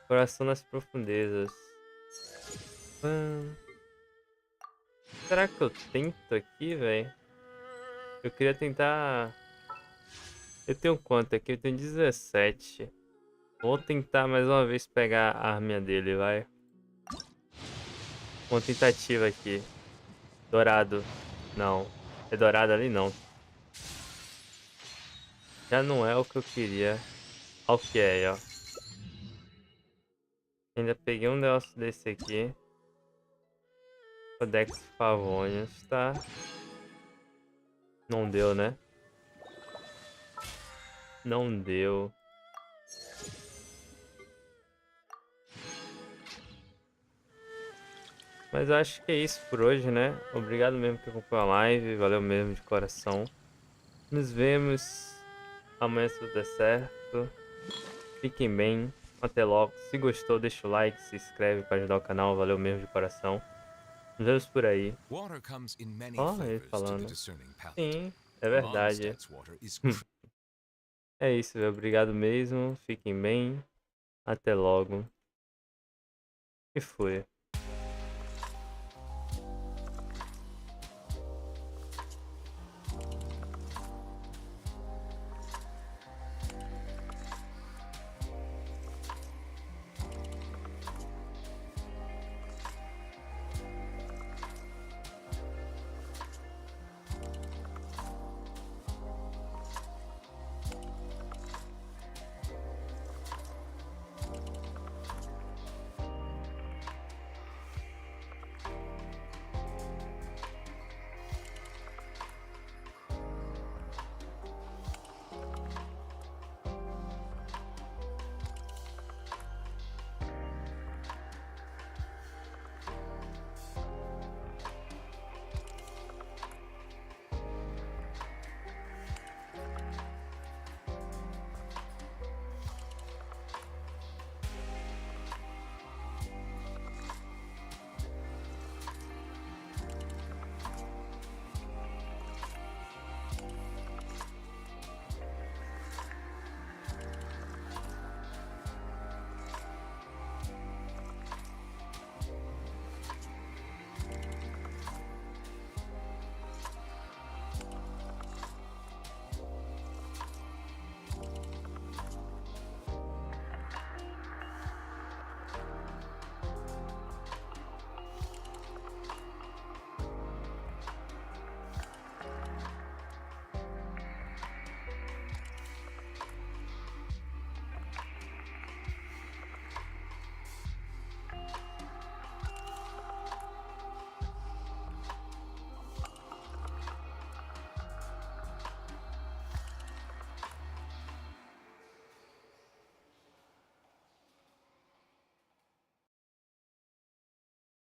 Coração nas profundezas. Será que eu tento aqui, velho? Eu queria tentar... Eu tenho quanto aqui? Eu tenho 17. Vou tentar mais uma vez pegar a arminha dele, vai. Uma tentativa aqui. Dourado. Não. É dourado ali, não. Já não é o que eu queria. Ok, ó. Ainda peguei um negócio desse aqui. Codex Favonius, tá? Não deu, né? Não deu. Mas acho que é isso por hoje, né? Obrigado mesmo que acompanhou a live. Valeu mesmo de coração. Nos vemos amanhã se tudo der certo. Fiquem bem. Até logo. Se gostou, deixa o like, se inscreve para ajudar o canal. Valeu mesmo de coração. Nos vemos por aí. Ó, ele falando. Sim, é verdade. É isso, velho. Obrigado mesmo. Fiquem bem. Até logo. E foi.